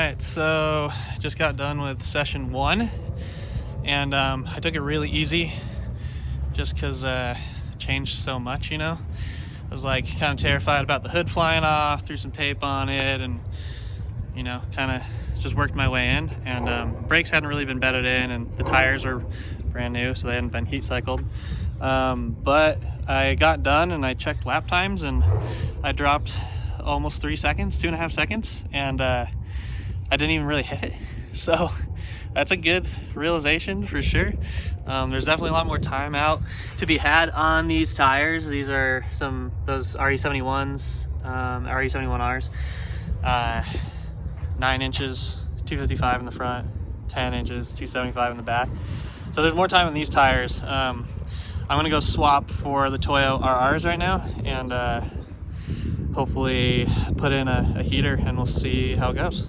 Alright, so just got done with session 1, and I took it really easy just because it changed so much, you know. I was like kind of terrified about the hood flying off, threw some tape on it, and you know, kind of just worked my way in. And brakes hadn't really been bedded in, and the tires were brand new, so they hadn't been heat cycled. But I got done and I checked lap times, and I dropped almost 3 seconds, 2.5 seconds, and I didn't even really hit it. So that's a good realization for sure. There's definitely a lot more time out to be had on these tires. These are those RE71s, RE71Rs, 9 inches, 255 in the front, 10 inches, 275 in the back. So there's more time on these tires. I'm gonna go swap for the Toyo RRs right now, and hopefully put in a heater, and we'll see how it goes.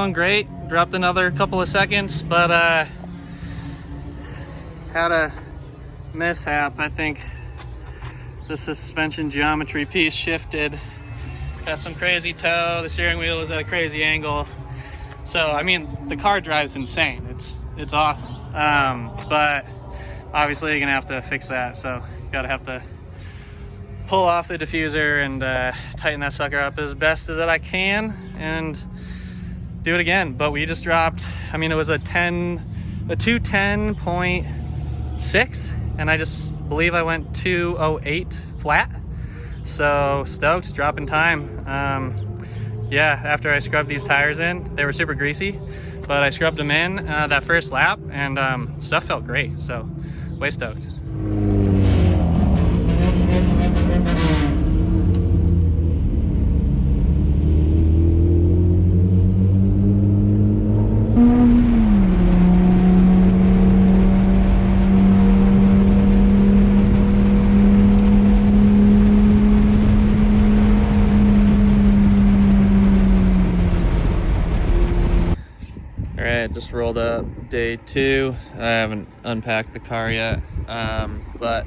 going great. Dropped another couple of seconds, but had a mishap. I think the suspension geometry piece shifted. Got some crazy toe. The steering wheel is at a crazy angle. So I mean, the car drives insane. It's awesome. But obviously you're gonna have to fix that. So you gotta have to pull off the diffuser and tighten that sucker up as best as that I can and do it again. But we just dropped, I mean, it was a 210.6 and I just believe I went 208 flat. So stoked, dropping time. Yeah, after I scrubbed these tires in, they were super greasy, but I scrubbed them in that first lap and stuff felt great. So way stoked. Just rolled up day 2. I haven't unpacked the car yet, but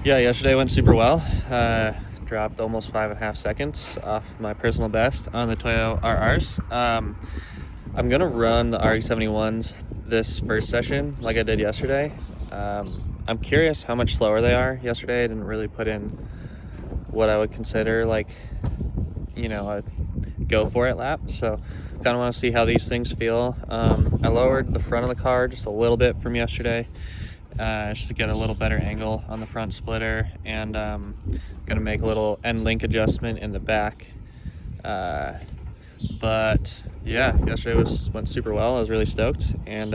yeah, yesterday went super well. Dropped almost 5.5 seconds off my personal best on the Toyo RRs. I'm gonna run the RX-71s this first session like I did yesterday. I'm curious how much slower they are. Yesterday I didn't really put in what I would consider like, you know, a go for it lap, so kind of want to see how these things feel. I lowered the front of the car just a little bit from yesterday, just to get a little better angle on the front splitter, and gonna make a little end link adjustment in the back. But yeah, yesterday went super well. I was really stoked, and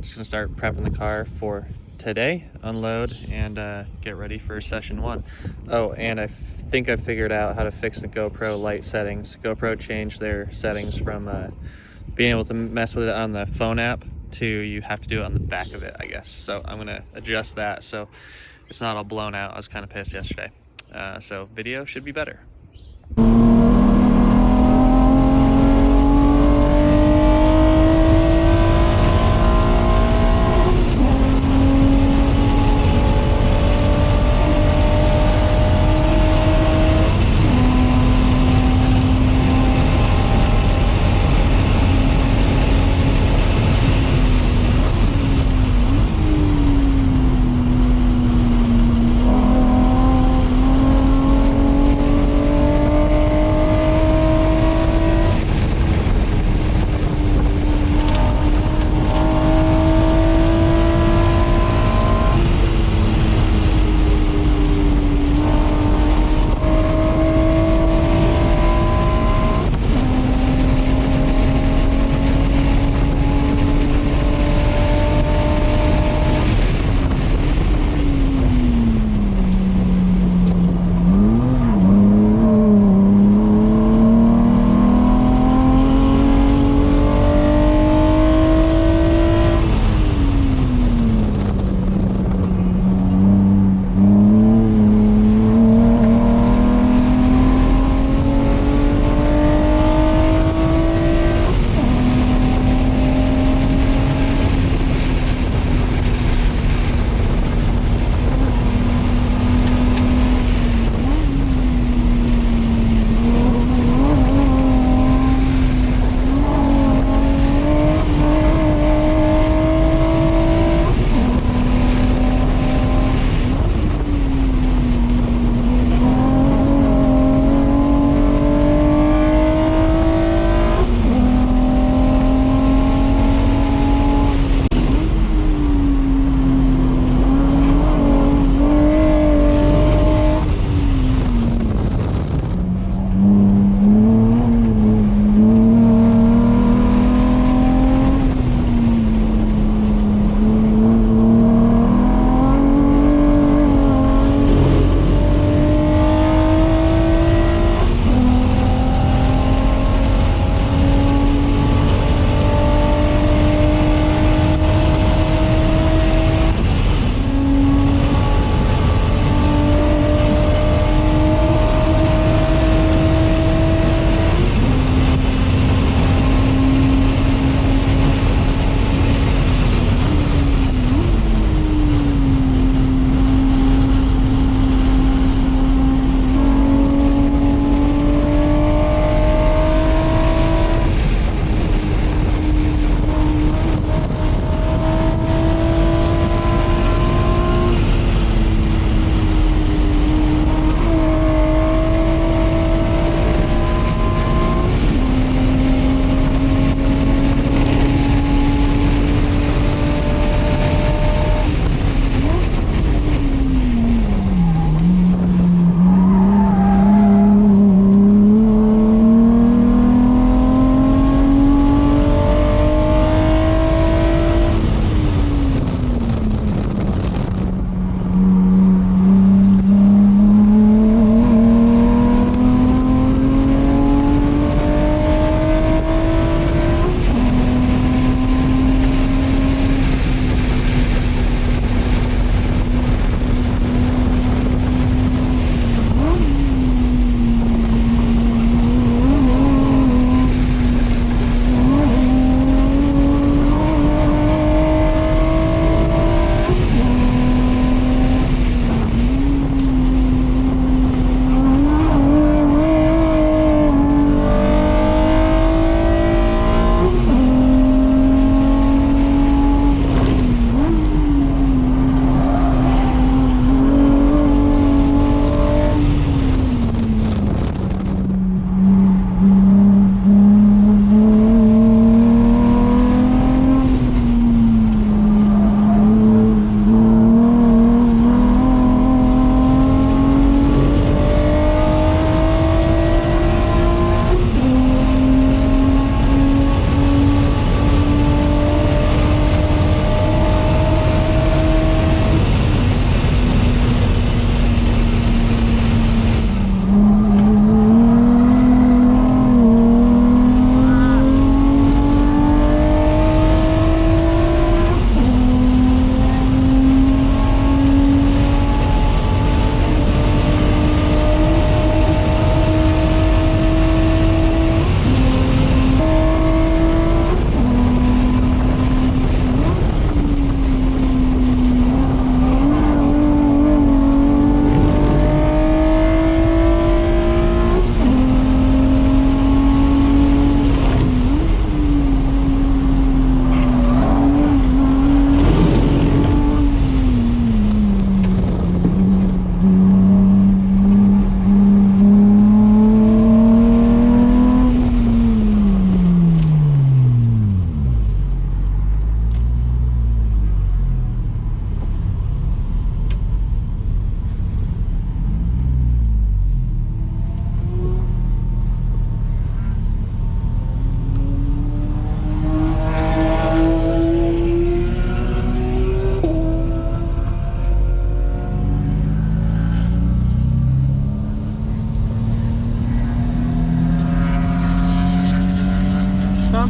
just gonna start prepping the car for today, unload, and get ready for session 1. Oh, and I think I figured out how to fix the GoPro light settings. GoPro changed their settings from being able to mess with it on the phone app to you have to do it on the back of it, I guess. So I'm gonna adjust that so it's not all blown out. I was kind of pissed yesterday. So video should be better.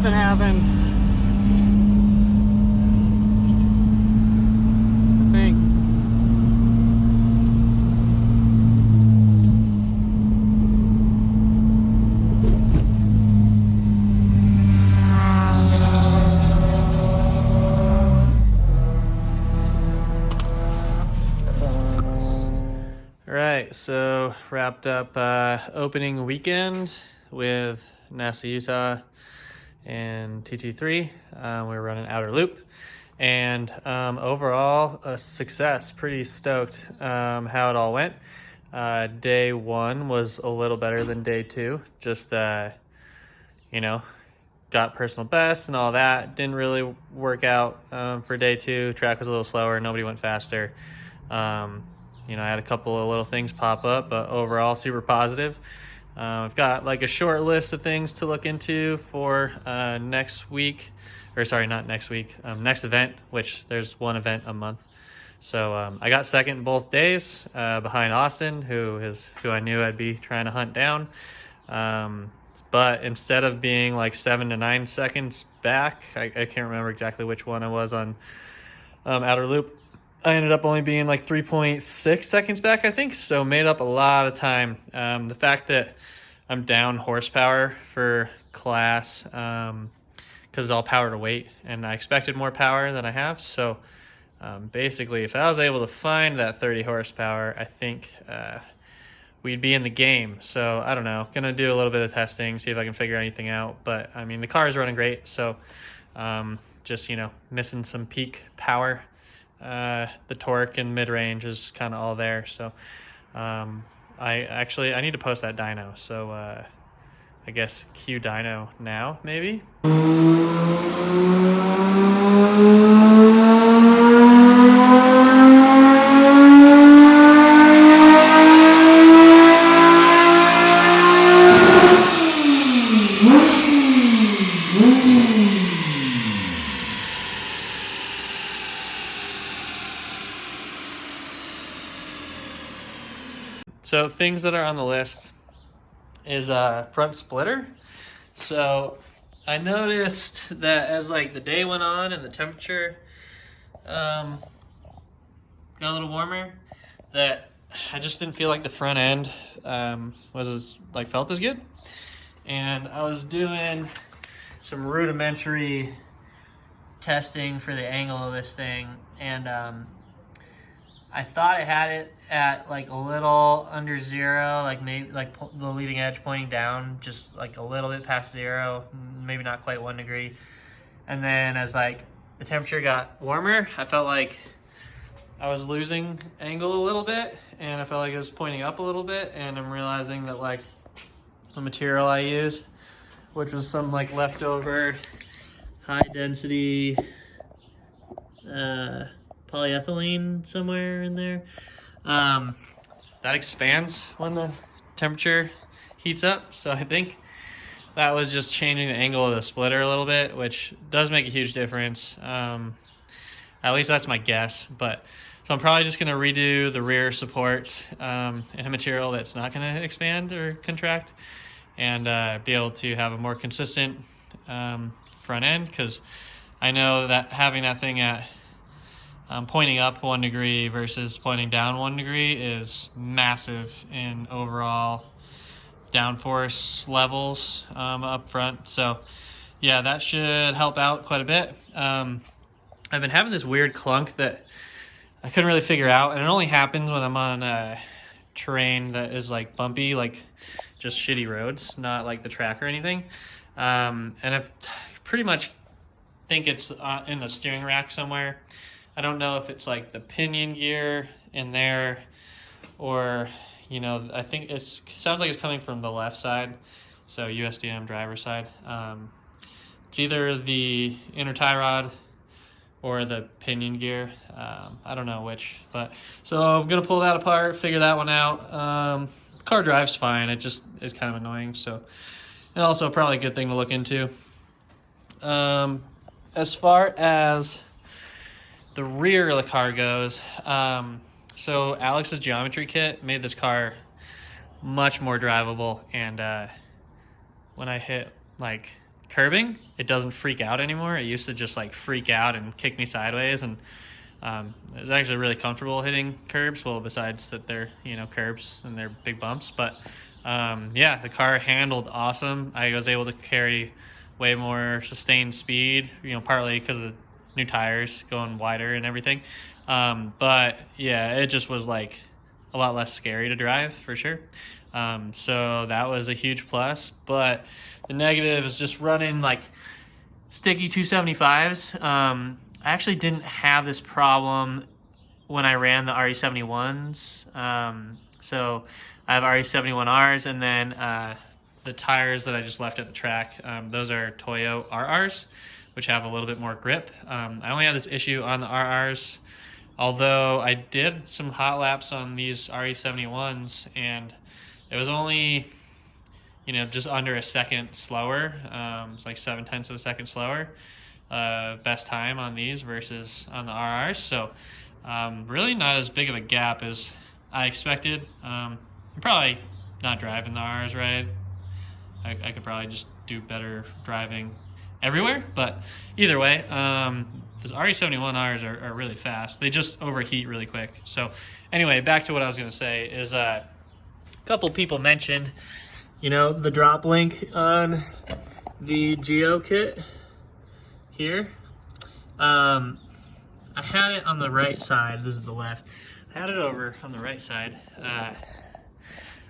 something happened. I think. Right, so wrapped up opening weekend with NASA Utah and TT3. We were running outer loop, and overall a success. Pretty stoked how it all went. Day one was a little better than day two. Just you know, got personal best and all that. Didn't really work out for day two. Track was a little slower. Nobody went faster. You know, I had a couple of little things pop up, but overall super positive. I've got like a short list of things to look into for next week, or sorry, not next week, next event, which there's one event a month. So I got second both days behind Austin, who I knew I'd be trying to hunt down. But instead of being like 7 to 9 seconds back, I can't remember exactly which one I was on outer loop. I ended up only being like 3.6 seconds back, I think. So made up a lot of time. The fact that I'm down horsepower for class, because it's all power to weight, and I expected more power than I have. So basically, if I was able to find that 30 horsepower, I think we'd be in the game. So I don't know, gonna do a little bit of testing, see if I can figure anything out. But I mean, the car is running great. So just, you know, missing some peak power. The torque and mid-range is kind of all there. So I need to post that dyno. So I guess cue dyno now, maybe. So things that are on the list is front splitter. So I noticed that as like the day went on and the temperature got a little warmer, that I just didn't feel like the front end felt as good. And I was doing some rudimentary testing for the angle of this thing, and I thought I had it at like a little under zero, like maybe like the leading edge pointing down, just like a little bit past zero, maybe not quite 1 degree. And then as like the temperature got warmer, I felt like I was losing angle a little bit, and I felt like it was pointing up a little bit. And I'm realizing that like the material I used, which was some like leftover high density polyethylene somewhere in there, that expands when the temperature heats up. So I think that was just changing the angle of the splitter a little bit, which does make a huge difference. At least that's my guess. But so I'm probably just going to redo the rear supports in a material that's not going to expand or contract, and be able to have a more consistent front end, because I know that having that thing at pointing up 1 degree versus pointing down 1 degree is massive in overall downforce levels up front. So yeah, that should help out quite a bit. I've been having this weird clunk that I couldn't really figure out, and it only happens when I'm on a terrain that is like bumpy, like just shitty roads, not like the track or anything. And I've pretty much think it's in the steering rack somewhere. I don't know if it's like the pinion gear in there, or, you know, I think it sounds like it's coming from the left side, so USDM driver side. It's either the inner tie rod or the pinion gear. I don't know which, but so I'm gonna pull that apart, figure that one out. The car drives fine, it just is kind of annoying. So, and also probably a good thing to look into. As far as the rear of the car goes, so Alex's geometry kit made this car much more drivable, and when I hit like curbing, it doesn't freak out anymore. It used to just like freak out and kick me sideways, and it's actually really comfortable hitting curbs. Well, besides that they're, you know, curbs and they're big bumps, but yeah, the car handled awesome. I was able to carry way more sustained speed, you know, partly because of the new tires going wider and everything. But yeah, it just was like a lot less scary to drive for sure. So that was a huge plus, but the negative is just running like sticky 275s. I actually didn't have this problem when I ran the RE71s. So I have RE71Rs, and then the tires that I just left at the track, those are Toyo RRs, which have a little bit more grip. I only had this issue on the RRs, although I did some hot laps on these RE71s, and it was only, you know, just under a second slower. It's like 0.7 of a second slower. Best time on these versus on the RRs. So really not as big of a gap as I expected. I'm probably not driving the RRs right. I could probably just do better driving everywhere, but either way, the RE71Rs are really fast. They just overheat really quick. So anyway, back to what I was going to say is a couple people mentioned, you know, the drop link on the Geo kit here. I had it on the right side. This is the left. I had it over on the right side.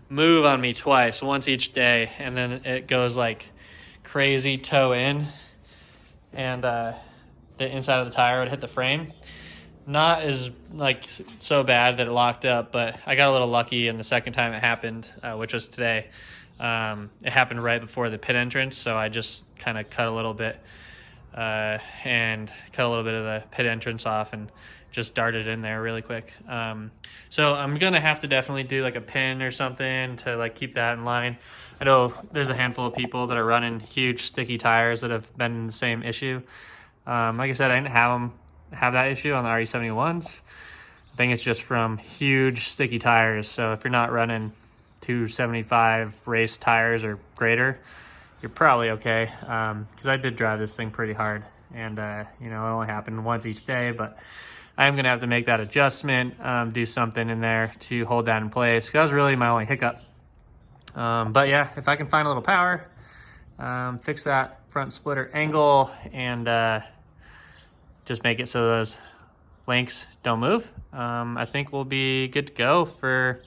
Move on me twice, once each day, and then it goes like crazy toe in, and the inside of the tire would hit the frame. Not as like so bad that it locked up, but I got a little lucky, and the second time it happened, which was today, it happened right before the pit entrance, so I just kind of cut a little bit of the pit entrance off and just darted in there really quick. So I'm gonna have to definitely do like a pin or something to like keep that in line. I know there's a handful of people that are running huge sticky tires that have been in the same issue. Like I said, I didn't have that issue on the RE71s. I think it's just from huge sticky tires. So if you're not running 275 race tires or greater, you're probably okay. Because I did drive this thing pretty hard, and you know, it only happened once each day, but I'm gonna have to make that adjustment, do something in there to hold that in place, because that was really my only hiccup. But yeah, if I can find a little power, fix that front splitter angle, and just make it so those links don't move, I think we'll be good to go for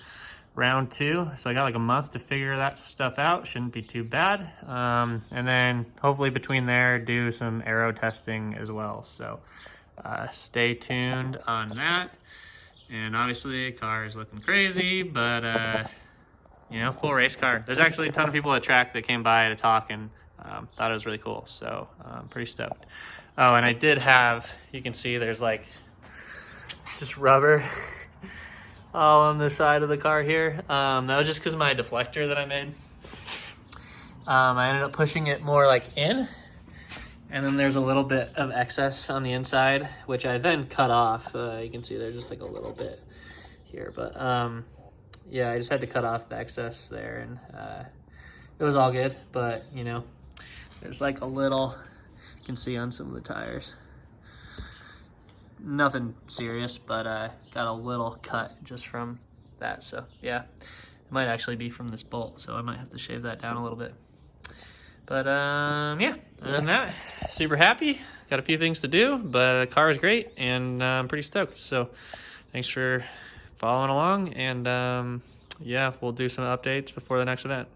round 2. So I got like a month to figure that stuff out. Shouldn't be too bad. And then hopefully between there, do some aero testing as well. So stay tuned on that. And obviously car is looking crazy, but you know, full race car. There's actually a ton of people at track that came by to talk, and thought it was really cool. So I'm pretty stoked. Oh, and I did have, you can see there's like just rubber all on the side of the car here. That was just because of my deflector that I made. I ended up pushing it more like in, and then there's a little bit of excess on the inside, which I then cut off. You can see there's just like a little bit here, but yeah, I just had to cut off the excess there, and it was all good. But you know, there's like a little, you can see on some of the tires. Nothing serious, but got a little cut just from that. So yeah, it might actually be from this bolt, so I might have to shave that down a little bit. But yeah, other than that, super happy. Got a few things to do, but the car is great, and I'm pretty stoked. So thanks for following along, and yeah, we'll do some updates before the next event.